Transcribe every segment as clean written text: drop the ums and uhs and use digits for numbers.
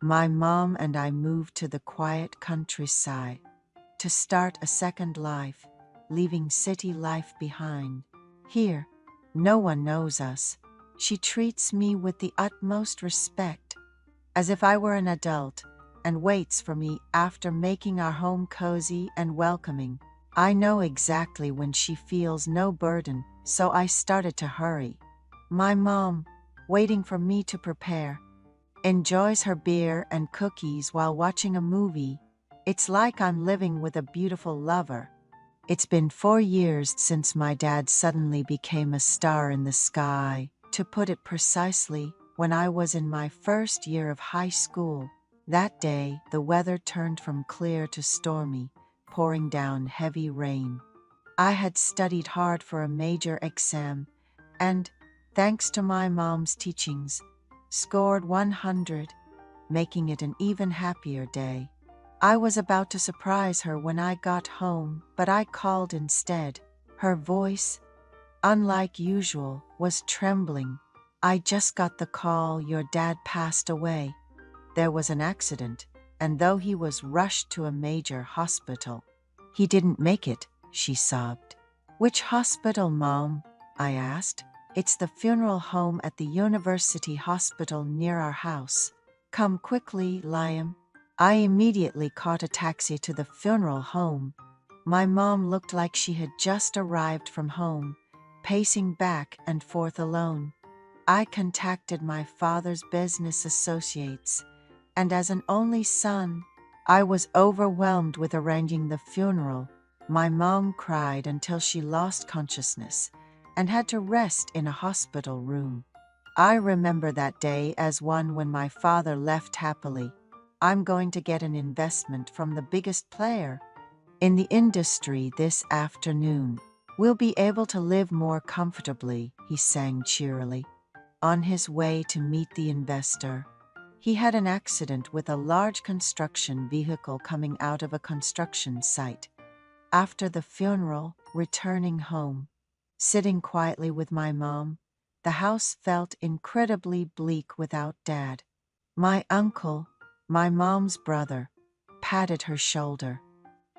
My mom and I moved to the quiet countryside to start a second life, leaving city life behind. Here, no one knows us. She treats me with the utmost respect, as if I were an adult, and waits for me after making our home cozy and welcoming. I know exactly when she feels no burden, so I started to hurry. My mom, waiting for me to prepare, enjoys her beer and cookies while watching a movie. It's like I'm living with a beautiful lover. It's been 4 years since my dad suddenly became a star in the sky. To put it precisely, when I was in my first year of high school. That day, the weather turned from clear to stormy, pouring down heavy rain. I had studied hard for a major exam and, thanks to my mom's teachings, scored 100, making it an even happier day. I was about to surprise her when I got home, but I called instead. Her voice, unlike usual, was trembling. "I just got the call your dad passed away. There was an accident, and though he was rushed to a major hospital, he didn't make it," she sobbed. "Which hospital, Mom?" I asked. "It's the funeral home at the university hospital near our house. Come quickly, Liam." I immediately caught a taxi to the funeral home. My mom looked like she had just arrived from home, pacing back and forth alone. I contacted my father's business associates, and as an only son, I was overwhelmed with arranging the funeral. My mom cried until she lost consciousness and had to rest in a hospital room. I remember that day as one when my father left happily. "I'm going to get an investment from the biggest player in the industry this afternoon. We'll be able to live more comfortably," he sang cheerily. On his way to meet the investor, he had an accident with a large construction vehicle coming out of a construction site. After the funeral, returning home, sitting quietly with my mom, the house felt incredibly bleak without Dad. My uncle, my mom's brother, patted her shoulder,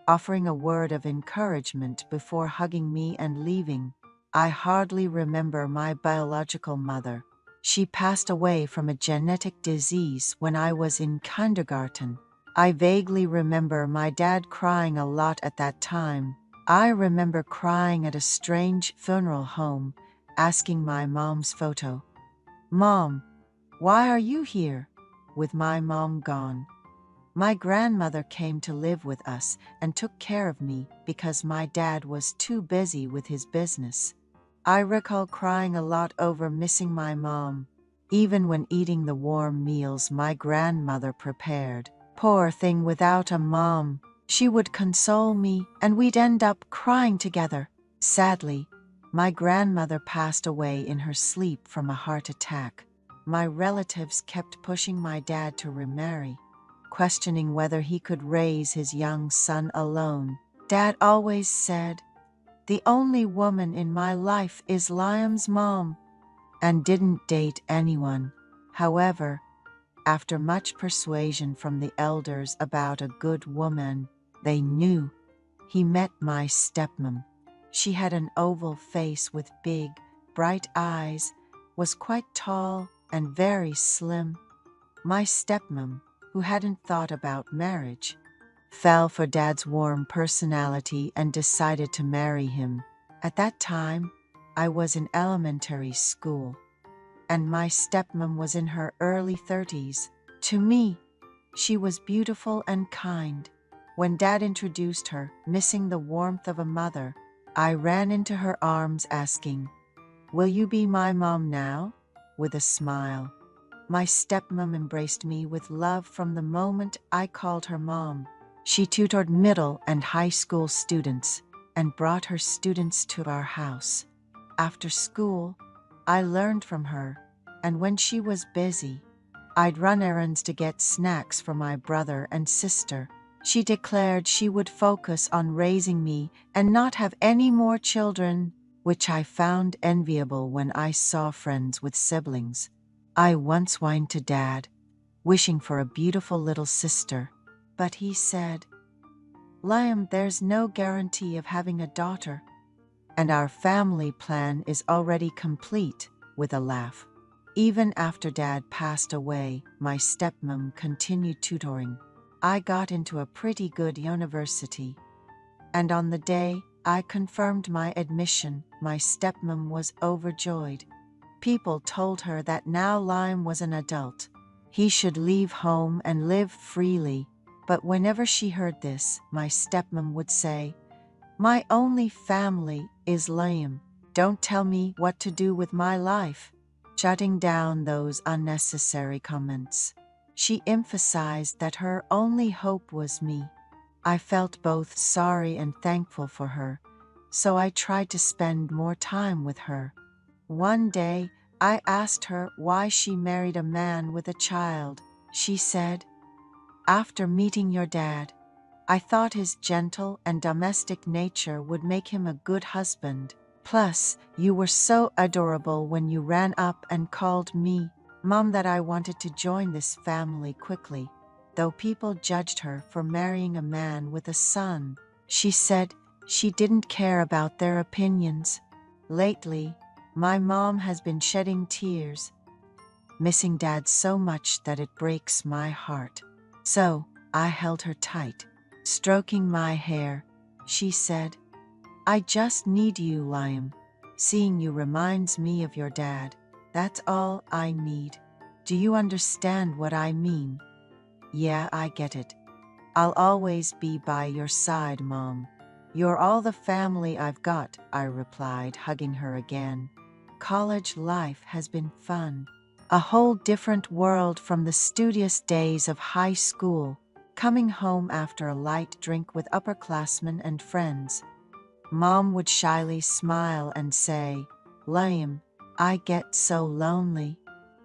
offering a word of encouragement before hugging me and leaving. I hardly remember my biological mother. She passed away from a genetic disease when I was in kindergarten. I vaguely remember my dad crying a lot at that time. I remember crying at a strange funeral home, asking my mom's photo, "Mom, why are you here?" With my mom gone, my grandmother came to live with us and took care of me because my dad was too busy with his business. I recall crying a lot over missing my mom, even when eating the warm meals my grandmother prepared. Poor thing without a mom. She would console me and we'd end up crying together. Sadly, my grandmother passed away in her sleep from a heart attack. My relatives kept pushing my dad to remarry, questioning whether he could raise his young son alone. Dad always said, "The only woman in my life is Liam's mom," and didn't date anyone. However, after much persuasion from the elders about a good woman they knew, he met my stepmom. She had an oval face with big, bright eyes, was quite tall and very slim. My stepmom, who hadn't thought about marriage, fell for Dad's warm personality and decided to marry him. At that time, I was in elementary school, and my stepmom was in her early 30s. To me, she was beautiful and kind. When Dad introduced her, missing the warmth of a mother, I ran into her arms asking, "Will you be my mom now?" With a smile. My stepmom embraced me with love from the moment I called her mom. She tutored middle and high school students and brought her students to our house. After school, I learned from her, and when she was busy, I'd run errands to get snacks for my brother and sister. She declared she would focus on raising me and not have any more children, which I found enviable when I saw friends with siblings. I once whined to Dad, wishing for a beautiful little sister. But he said, Liam, there's no guarantee of having a daughter, and our family plan is already complete, with a laugh. Even after Dad passed away, my stepmom continued tutoring. I got into a pretty good university, and on the day I confirmed my admission, my stepmom was overjoyed. People told her that now Liam was an adult. He should leave home and live freely. But whenever she heard this, my stepmom would say, My only family is Liam. Don't tell me what to do with my life. Shutting down those unnecessary comments, she emphasized that her only hope was me. I felt both sorry and thankful for her, so I tried to spend more time with her. One day, I asked her why she married a man with a child. She said, After meeting your dad, I thought his gentle and domestic nature would make him a good husband. Plus, you were so adorable when you ran up and called me Mom that I wanted to join this family quickly. Though people judged her for marrying a man with a son, she said she didn't care about their opinions. Lately, my mom has been shedding tears, missing Dad so much that it breaks my heart. So, I held her tight. Stroking my hair, she said, I just need you, Liam. Seeing you reminds me of your dad. That's all I need. Do you understand what I mean? Yeah, I get it. I'll always be by your side, Mom. You're all the family I've got, I replied, hugging her again. College life has been fun. A whole different world from the studious days of high school, coming home after a light drink with upperclassmen and friends. Mom would shyly smile and say, Liam, I get so lonely.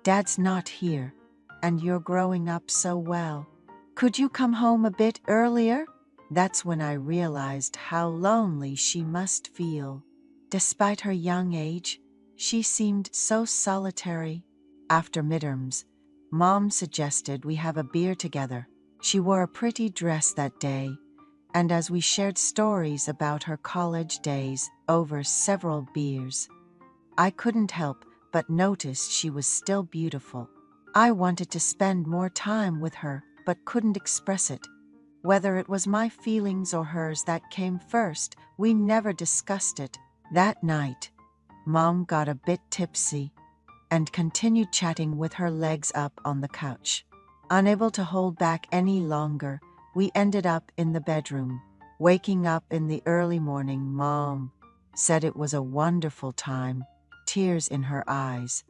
Dad's not here, and you're growing up so well. Could you come home a bit earlier? That's when I realized how lonely she must feel. Despite her young age, she seemed so solitary. After midterms, Mom suggested we have a beer together. She wore a pretty dress that day, and as we shared stories about her college days over several beers, I couldn't help but notice she was still beautiful. I wanted to spend more time with her, but couldn't express it. Whether it was my feelings or hers that came first, we never discussed it. That night, Mom got a bit tipsy and continued chatting with her legs up on the couch. Unable to hold back any longer, we ended up in the bedroom. Waking up in the early morning, Mom said it was a wonderful time, tears in her eyes.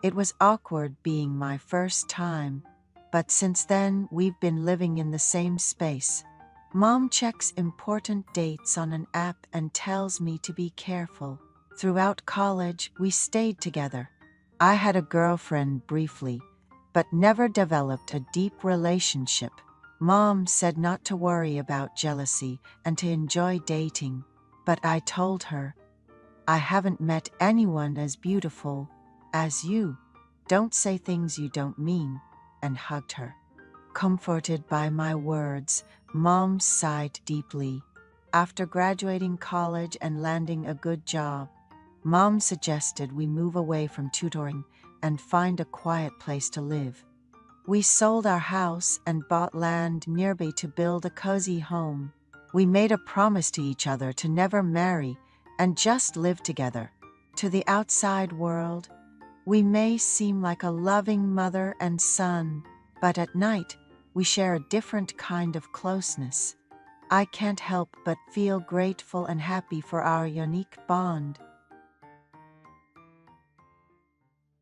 It was awkward being my first time, but since then we've been living in the same space. Mom checks important dates on an app and tells me to be careful. Throughout college, we stayed together. I had a girlfriend briefly, but never developed a deep relationship. Mom said not to worry about jealousy and to enjoy dating, but I told her, I haven't met anyone as beautiful as you. Don't say things you don't mean, and hugged her. Comforted by my words, Mom sighed deeply. After graduating college and landing a good job, Mom suggested we move away from tutoring and find a quiet place to live. We sold our house and bought land nearby to build a cozy home. We made a promise to each other to never marry and just live together. To the outside world, we may seem like a loving mother and son, but at night, we share a different kind of closeness. I can't help but feel grateful and happy for our unique bond.